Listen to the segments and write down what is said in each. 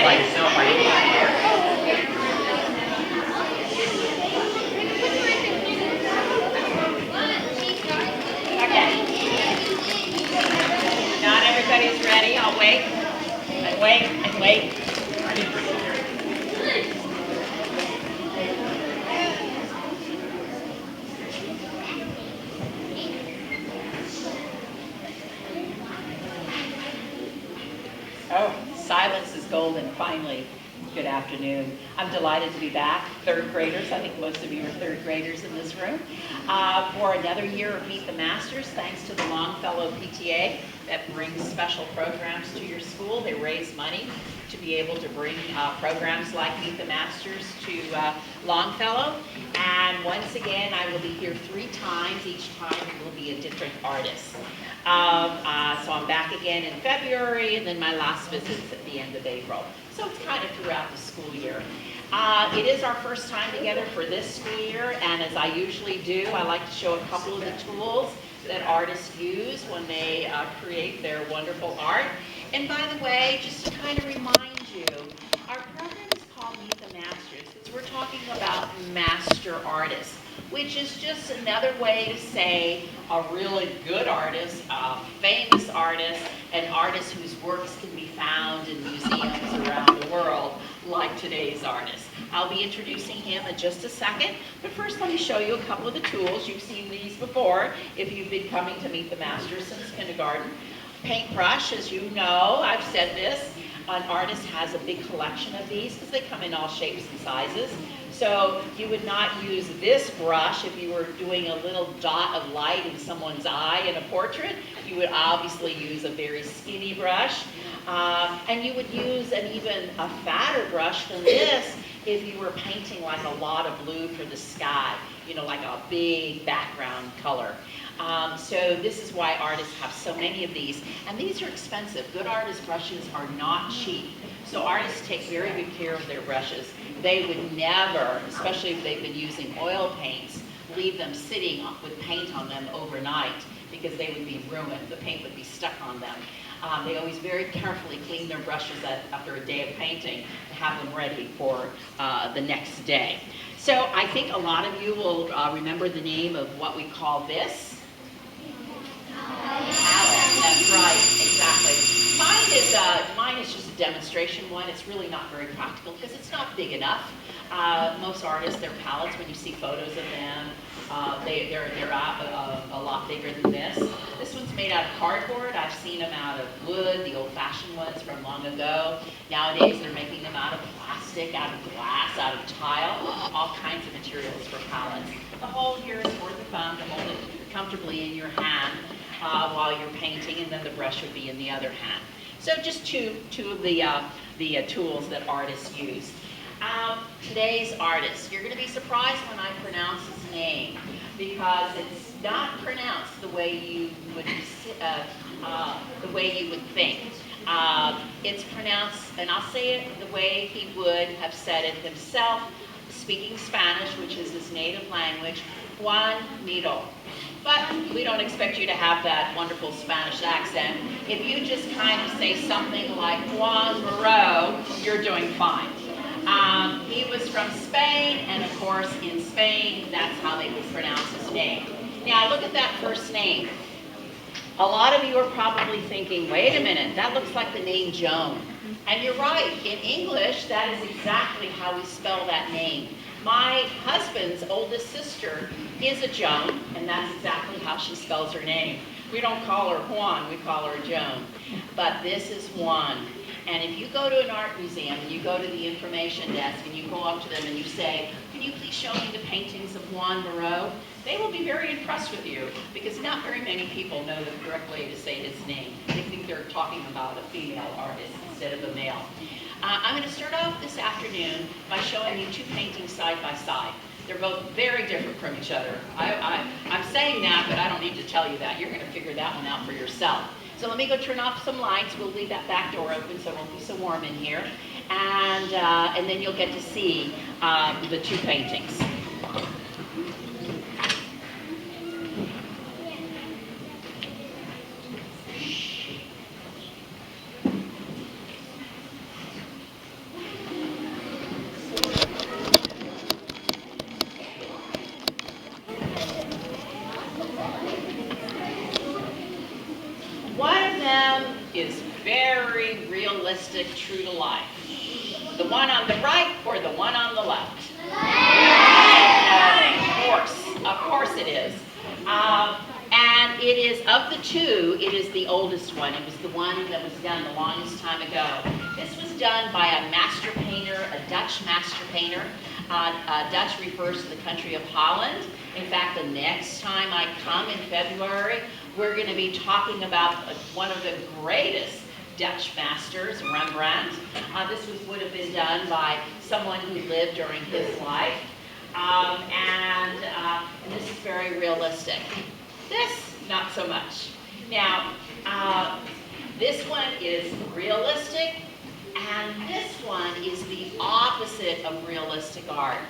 by yourself. Not everybody's ready. I'll wait and wait and wait. Oh, silence is golden, finally. Good afternoon. I'm delighted to be back. Third graders, I think most of you are third graders in this room, for another year of Meet the Masters, thanks to the Longfellow PTA that brings special programs to your school. They raise money to be able to bring programs like Meet the Masters to Longfellow. And once again, I will be here 3 times. Each time it will be a different artist. So I'm back again in February, and then my last visit's at the end of April. So it's kind of throughout the school year. It is our first time together for this school year, and as I usually do, I like to show a couple of the tools that artists use when they create their wonderful art. And by the way, just to kind of remind you, our program is called Meet the Masters because we're talking about master artists, which is just another way to say a really good artist, a famous artist, an artist whose works can be found in museums around the world, like today's artist. I'll be introducing him in just a second, but first let me show you a couple of the tools. You've seen these before if you've been coming to Meet the Masters since kindergarten. Paintbrush, as you know, I've said this, an artist has a big collection of these because they come in all shapes and sizes. So you would not use this brush if you were doing a little dot of light in someone's eye in a portrait. You would obviously use a very skinny brush. And you would use an even a fatter brush than this if you were painting like a lot of blue for the sky, you know, like a big background color. So this is why artists have so many of these. And these are expensive. Good artist brushes are not cheap. So artists take very good care of their brushes. They would never, especially if they've been using oil paints, leave them sitting with paint on them overnight because they would be ruined. The paint would be stuck on them. They always very carefully clean their brushes after a day of painting to have them ready for the next day. So I think a lot of you will remember the name of what we call this. Palette, that's right, exactly. Mine is just a demonstration one. It's really not very practical because it's not big enough. Most artists, their palettes, when you see photos of them, they're a lot bigger than this. This one's made out of cardboard. I've seen them out of wood, the old-fashioned ones from long ago. Nowadays, they're making them out of plastic, out of glass, out of tile, all kinds of materials for palettes. The hole here is for the thumb to hold it comfortably in your hand while you're painting, and then the brush would be in the other hand. So just two of the tools that artists use. Today's artist, you're going to be surprised when I pronounce his name because it's not pronounced the way you would think. It's pronounced, and I'll say it the way he would have said it himself, speaking Spanish, which is his native language, Joan Miro. But we don't expect you to have that wonderful Spanish accent. If you just kind of say something like Joan Miro, you're doing fine. He was from Spain, and of course in Spain, that's how they would pronounce his name. Now look at that first name. A lot of you are probably thinking, wait a minute, that looks like the name Joan. And you're right, in English, that is exactly how we spell that name. My husband's oldest sister is a Joan, and that's exactly how she spells her name. We don't call her Juan, we call her Joan. But this is Juan. And if you go to an art museum and you go to the information desk and you go up to them and you say, can you please show me the paintings of Joan Miro? They will be very impressed with you because not very many people know the correct way to say his name. They think they're talking about a female artist instead of a male. I'm going to start off this afternoon by showing you 2 paintings side by side. They're both very different from each other. I'm saying that, but I don't need to tell you that. You're going to figure that one out for yourself. So let me go turn off some lights. We'll leave that back door open so it won't be so warm in here. And then you'll get to see the 2 paintings. is very realistic, true to life? The one on the right or the one on the left? Of course it is. And it is, of the two, it is the oldest one. It was the one that was done the longest time ago. This was done by a master painter, a Dutch master painter. Dutch refers to the country of Holland. In fact, the next time I come in February, we're going to be talking about one of the greatest Dutch masters, Rembrandt. This would have been done by someone who lived during his life. And this is very realistic. This, not so much. Now, this one is realistic, and this one is the opposite of realistic art.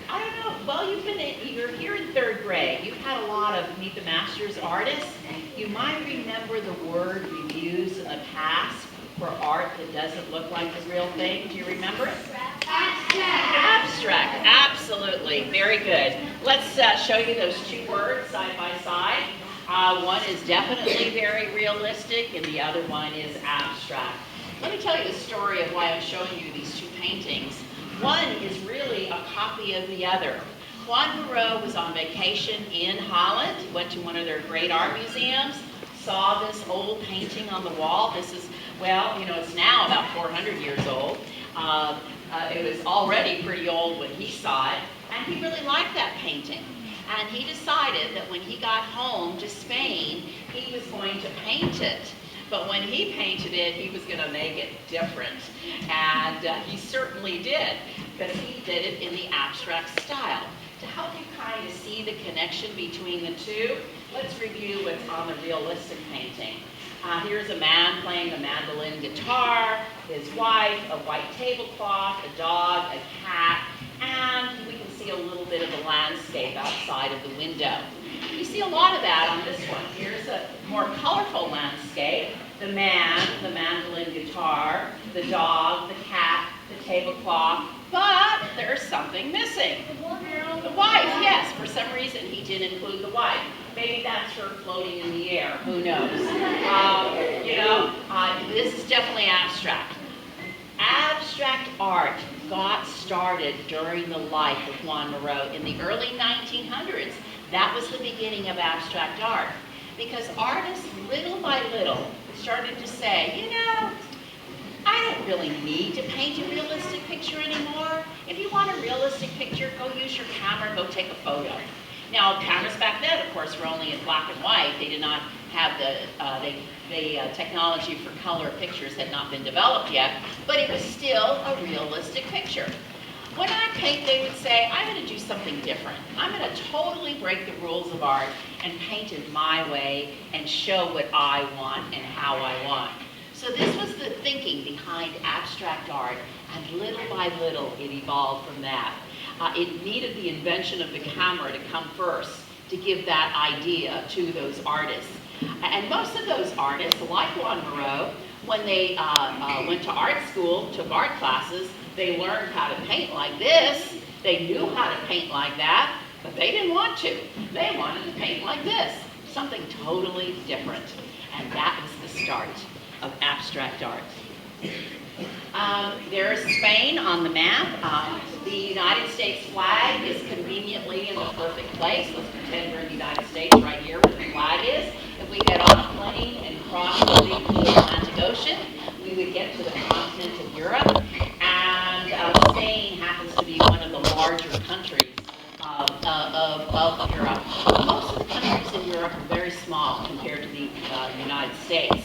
I don't know, well, you're here in third grade. You've had a lot of Meet the Masters artists. You might remember the word we've used in the past for art that doesn't look like the real thing. Do you remember it? Abstract, absolutely, very good. Let's show you those two words side by side. One is definitely very realistic and the other one is abstract. Let me tell you the story of why I'm showing you these two paintings. One is really a copy of the other. Joan Miro was on vacation in Holland, went to one of their great art museums, saw this old painting on the wall. This is, well, you know, it's now about 400 years old. It was already pretty old when he saw it, and he really liked that painting. And he decided that when he got home to Spain, he was going to paint it. But when he painted it, he was going to make it different. And he certainly did, because he did it in the abstract style. To help you kind of see the connection between the two, let's review what's on the realistic painting. Here's a man playing a mandolin guitar, his wife, a white tablecloth, a dog, a cat, and we can see a little bit of the landscape outside of the window. You see a lot of that on this one. Here's a more colorful landscape. The man, the mandolin guitar, the dog, the cat, the tablecloth, but there's something missing. The wife, yes, for some reason he didn't include the wife. Maybe that's her floating in the air, who knows. This is definitely abstract. Abstract art got started during the life of Joan Miro in the early 1900s. That was the beginning of abstract art. Because artists, little by little, started to say, you know, I don't really need to paint a realistic picture anymore. If you want a realistic picture, go use your camera, go take a photo. Now, cameras back then, of course, were only in black and white. They did not have the technology for color pictures had not been developed yet, but it was still a realistic picture. When I paint, they would say, I'm going to do something different. I'm going to totally break the rules of art and paint it my way and show what I want and how I want. So this was the thinking behind abstract art, and little by little it evolved from that. It needed the invention of the camera to come first to give that idea to those artists. And most of those artists, like Joan Miro, when they went to art school, took art classes, they learned how to paint like this. They knew how to paint like that, but they didn't want to. They wanted to paint like this, something totally different. And that was the start of abstract art. There's Spain on the map. The United States flag is conveniently in the perfect place. Let's pretend we're in the United States right here where the flag is. If we get on a plane and cross the big blue Atlantic Ocean, we would get to the continent of Europe. And Spain happens to be one of the larger countries of Europe. Most of the countries in Europe are very small compared to the United States,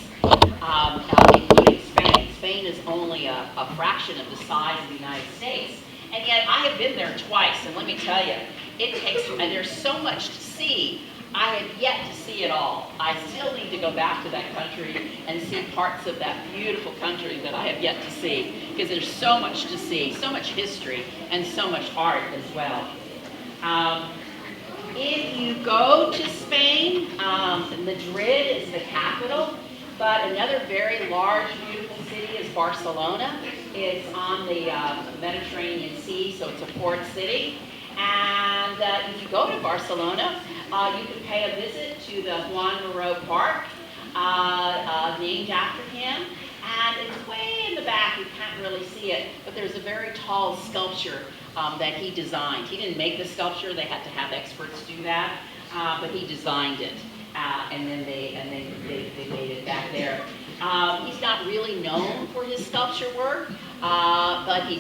including Spain. Spain is only a fraction of the size of the United States. And yet I have been there twice, and let me tell you, and there's so much to see. I have yet to see it all. I still need to go back to that country and see parts of that beautiful country that I have yet to see, because there's so much to see, so much history, and so much art as well. If you go to Spain, Madrid is the capital, but another very large, beautiful city is Barcelona. It's on the Mediterranean Sea, so it's a port city. And if you go to Barcelona, you can pay a visit to the Joan Miro Park. named after him. And it's way in the back, you can't really see it, but there's a very tall sculpture that he designed. He didn't make the sculpture, they had to have experts do that, but he designed it. And then they made it back there. He's not really known for his sculpture work, but he